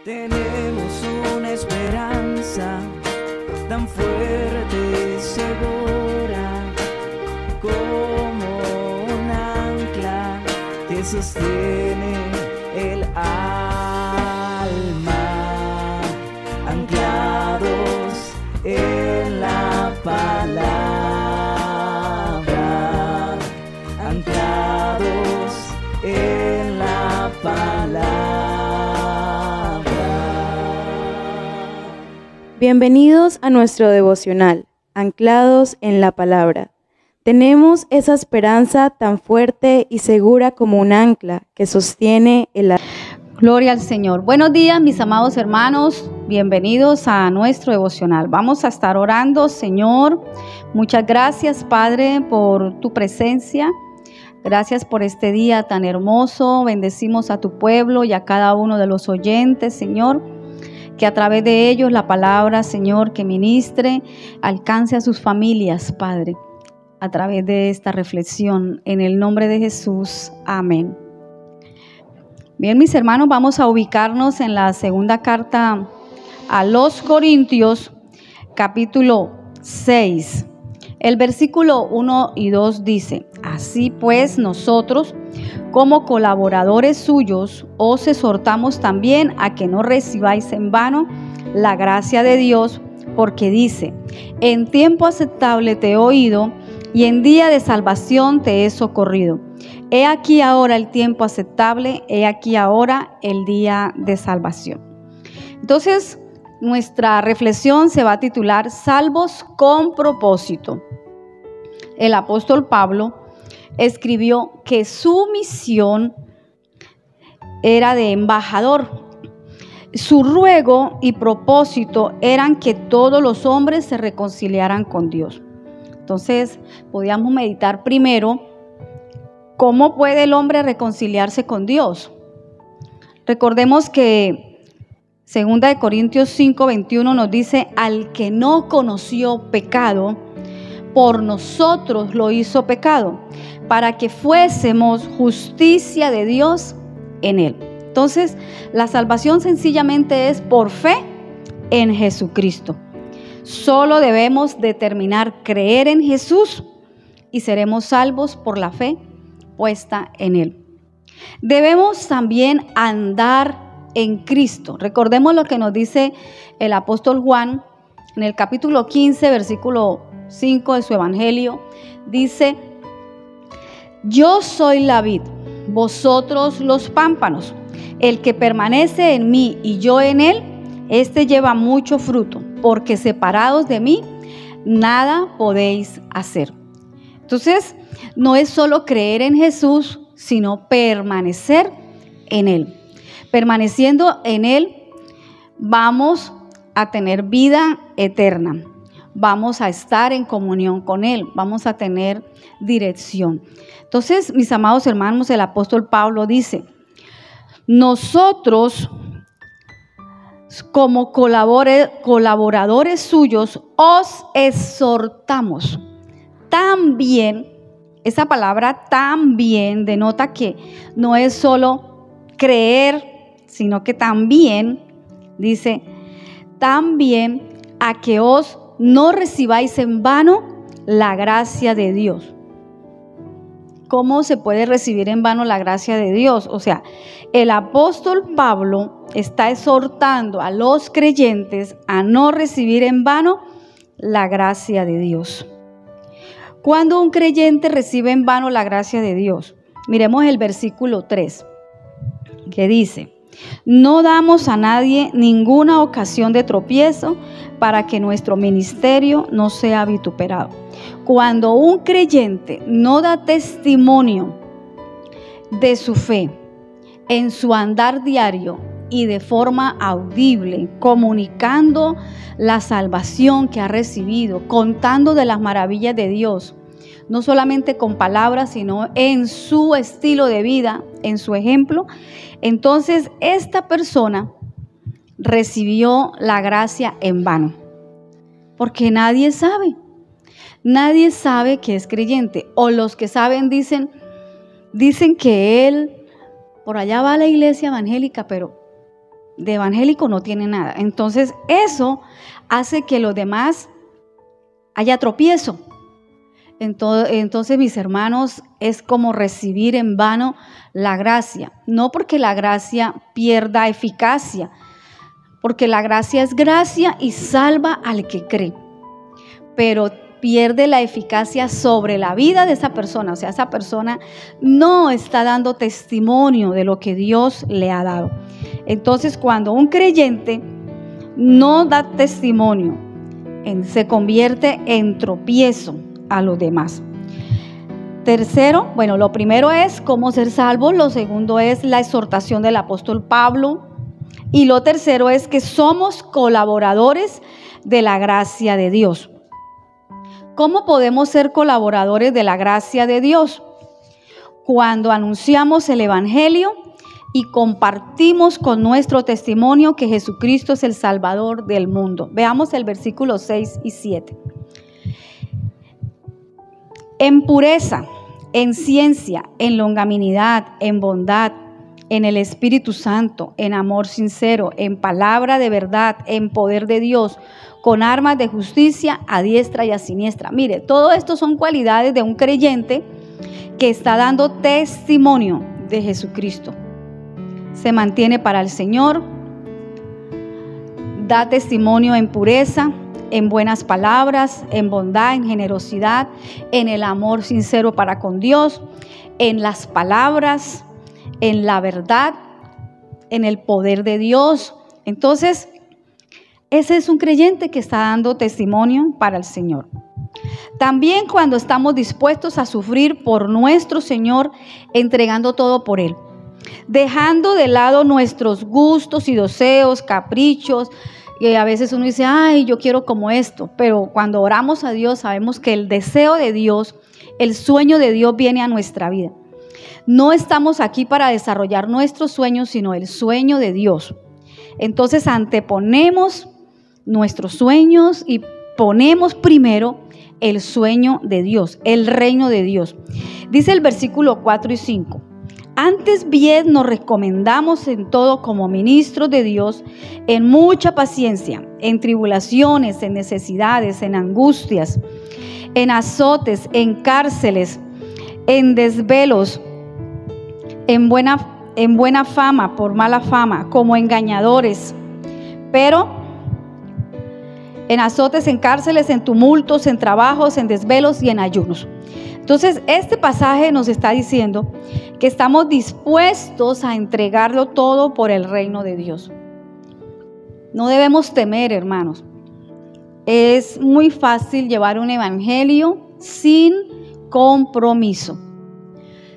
Tenemos una esperanza tan fuerte y segura como un ancla que sostiene el alma, anclados en la palabra, anclados en la palabra. Bienvenidos a nuestro devocional, anclados en la palabra. Tenemos esa esperanza tan fuerte y segura como un ancla que sostiene el alma. Gloria al Señor. Buenos días, mis amados hermanos. Bienvenidos a nuestro devocional. Vamos a estar orando. Señor, muchas gracias, Padre, por tu presencia. Gracias por este día tan hermoso. Bendecimos a tu pueblo y a cada uno de los oyentes, Señor. Que a través de ellos la palabra, Señor, que ministre, alcance a sus familias, Padre, a través de esta reflexión. En el nombre de Jesús. Amén. Bien, mis hermanos, vamos a ubicarnos en la segunda carta a los Corintios, capítulo 6. El versículo 1 y 2 dice: Así pues, nosotros, como colaboradores suyos, os exhortamos también a que no recibáis en vano la gracia de Dios, porque dice: En tiempo aceptable te he oído, y en día de salvación te he socorrido. He aquí ahora el tiempo aceptable, he aquí ahora el día de salvación. Entonces, nuestra reflexión se va a titular Salvos con propósito. El apóstol Pablo escribió que su misión era de embajador. Su ruego y propósito eran que todos los hombres se reconciliaran con Dios. Entonces, podíamos meditar primero, ¿cómo puede el hombre reconciliarse con Dios? Recordemos que 2 Corintios 5:21 nos dice: al que no conoció pecado, por nosotros lo hizo pecado, para que fuésemos justicia de Dios en él. Entonces, la salvación sencillamente es por fe en Jesucristo. Solo debemos determinar creer en Jesús y seremos salvos por la fe puesta en él. Debemos también andar en Cristo. Recordemos lo que nos dice el apóstol Juan en el capítulo 15, versículo 5 de su evangelio. Dice: Yo soy la vid, vosotros los pámpanos. El que permanece en mí y yo en él, este lleva mucho fruto, porque separados de mí, nada podéis hacer. Entonces, no es solo creer en Jesús, sino permanecer en él. Permaneciendo en él, vamos a tener vida eterna. Vamos a estar en comunión con él, vamos a tener dirección. Entonces, mis amados hermanos, el apóstol Pablo dice: nosotros, como colaboradores suyos, os exhortamos. También, esa palabra también denota que no es solo creer, sino que también, dice, también a que os no recibáis en vano la gracia de Dios. ¿Cómo se puede recibir en vano la gracia de Dios? O sea, el apóstol Pablo está exhortando a los creyentes a no recibir en vano la gracia de Dios. ¿Cuándo un creyente recibe en vano la gracia de Dios? Miremos el versículo 3, que dice: No damos a nadie ninguna ocasión de tropiezo para que nuestro ministerio no sea vituperado. Cuando un creyente no da testimonio de su fe en su andar diario y de forma audible, comunicando la salvación que ha recibido, contando de las maravillas de Dios, no solamente con palabras, sino en su estilo de vida, en su ejemplo, entonces esta persona recibió la gracia en vano, porque nadie sabe que es creyente, o los que saben dicen que él por allá va a la iglesia evangélica, pero de evangélico no tiene nada. Entonces eso hace que los demás haya tropiezo. Entonces, mis hermanos, es como recibir en vano la gracia. No porque la gracia pierda eficacia, porque la gracia es gracia y salva al que cree, pero pierde la eficacia sobre la vida de esa persona. O sea, esa persona no está dando testimonio de lo que Dios le ha dado. Entonces, cuando un creyente no da testimonio, se convierte en tropiezo a los demás. Tercero, bueno, lo primero es cómo ser salvos, lo segundo es la exhortación del apóstol Pablo y lo tercero es que somos colaboradores de la gracia de Dios. ¿Cómo podemos ser colaboradores de la gracia de Dios? Cuando anunciamos el evangelio y compartimos con nuestro testimonio que Jesucristo es el Salvador del mundo. Veamos el versículo 6 y 7. En pureza, en ciencia, en longanimidad, en bondad, en el Espíritu Santo, en amor sincero, en palabra de verdad, en poder de Dios, con armas de justicia a diestra y a siniestra. Mire, todo esto son cualidades de un creyente que está dando testimonio de Jesucristo. Se mantiene para el Señor, da testimonio en pureza, en buenas palabras, en bondad, en generosidad, en el amor sincero para con Dios, en las palabras, en la verdad, en el poder de Dios. Entonces, ese es un creyente que está dando testimonio para el Señor. También cuando estamos dispuestos a sufrir por nuestro Señor, entregando todo por Él, dejando de lado nuestros gustos y deseos, caprichos. Y a veces uno dice, ay, yo quiero como esto, pero cuando oramos a Dios sabemos que el deseo de Dios, el sueño de Dios viene a nuestra vida. No estamos aquí para desarrollar nuestros sueños, sino el sueño de Dios. Entonces anteponemos nuestros sueños y ponemos primero el sueño de Dios, el reino de Dios. Dice el versículo 4 y 5. Antes bien nos recomendamos en todo como ministros de Dios, en mucha paciencia, en tribulaciones, en necesidades, en angustias, en azotes, en cárceles, en desvelos, en buena fama, por mala fama, como engañadores, pero en azotes, en cárceles, en tumultos, en trabajos, en desvelos y en ayunos. Entonces, este pasaje nos está diciendo que estamos dispuestos a entregarlo todo por el reino de Dios. No debemos temer, hermanos. Es muy fácil llevar un evangelio sin compromiso,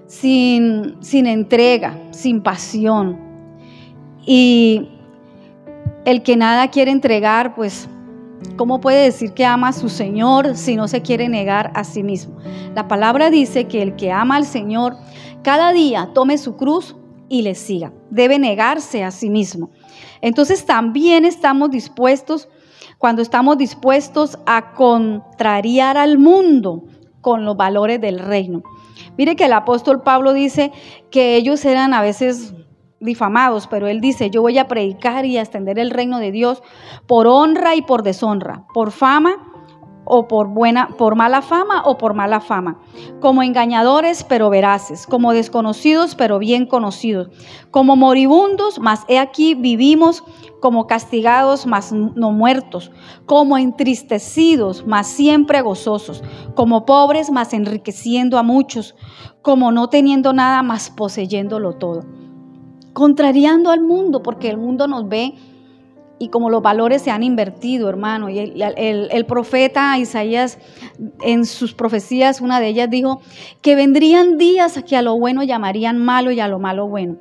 sin entrega, sin pasión. Y el que nada quiere entregar, pues, ¿cómo puede decir que ama a su Señor si no se quiere negar a sí mismo? La palabra dice que el que ama al Señor cada día tome su cruz y le siga. Debe negarse a sí mismo. Entonces también estamos dispuestos, cuando estamos dispuestos a contrariar al mundo con los valores del reino. Mire que el apóstol Pablo dice que ellos eran a veces difamados, pero él dice, yo voy a predicar y a extender el reino de Dios por honra y por deshonra, por fama o por mala fama o por mala fama, como engañadores pero veraces, como desconocidos pero bien conocidos, como moribundos, mas he aquí vivimos, como castigados mas no muertos, como entristecidos mas siempre gozosos, como pobres mas enriqueciendo a muchos, como no teniendo nada mas poseyéndolo todo. Contrariando al mundo, porque el mundo nos ve y como los valores se han invertido, hermano. Y el profeta Isaías, en sus profecías, una de ellas dijo que vendrían días que a lo bueno llamarían malo y a lo malo bueno.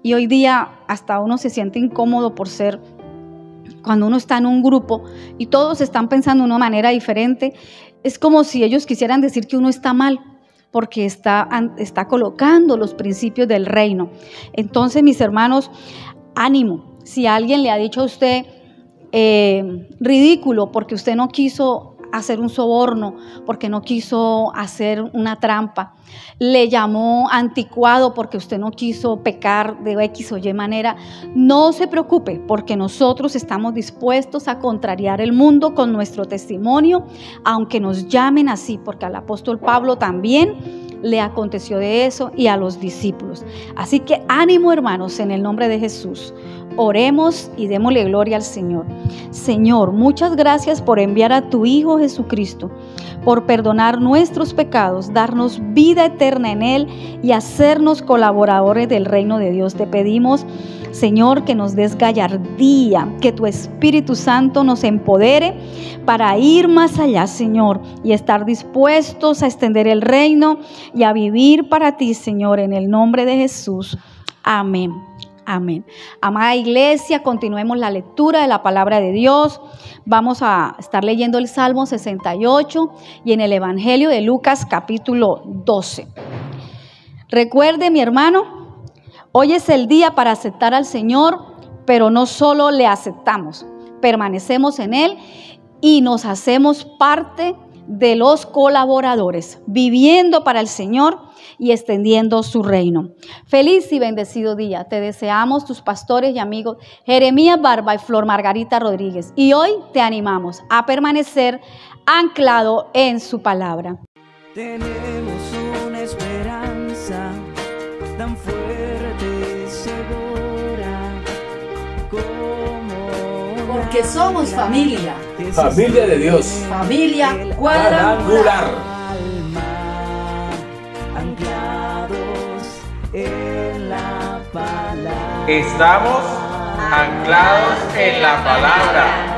Y hoy día hasta uno se siente incómodo por ser, cuando uno está en un grupo y todos están pensando de una manera diferente, es como si ellos quisieran decir que uno está mal, porque está colocando los principios del reino. Entonces, mis hermanos, ánimo. Si alguien le ha dicho a usted ridículo porque usted no quiso hacer un soborno, porque no quiso hacer una trampa. Le llamó anticuado porque usted no quiso pecar de X o Y manera. No se preocupe, porque nosotros estamos dispuestos a contrariar el mundo con nuestro testimonio, aunque nos llamen así, porque al apóstol Pablo también le aconteció de eso y a los discípulos. Así que ánimo, hermanos, en el nombre de Jesús. Oremos y démosle gloria al Señor. Señor, muchas gracias por enviar a tu Hijo Jesucristo, por perdonar nuestros pecados, darnos vida eterna en Él y hacernos colaboradores del reino de Dios. Te pedimos, Señor, que nos des gallardía, que tu Espíritu Santo nos empodere para ir más allá, Señor, y estar dispuestos a extender el reino y a vivir para ti, Señor, en el nombre de Jesús. Amén. Amén. Amada iglesia, continuemos la lectura de la palabra de Dios. Vamos a estar leyendo el Salmo 68 y en el Evangelio de Lucas capítulo 12. Recuerde, mi hermano, hoy es el día para aceptar al Señor, pero no solo le aceptamos, permanecemos en Él y nos hacemos parte de los colaboradores, viviendo para el Señor y extendiendo su reino. Feliz y bendecido día te deseamos tus pastores y amigos Jeremías Barba y Flor Margarita Rodríguez, y hoy te animamos a permanecer anclado en su palabra. Tenemos una esperanza tan fuerte y segura como Porque somos familia. Familia de Dios. Familia Cuadrangular. Anclados en la palabra. Estamos anclados en la palabra.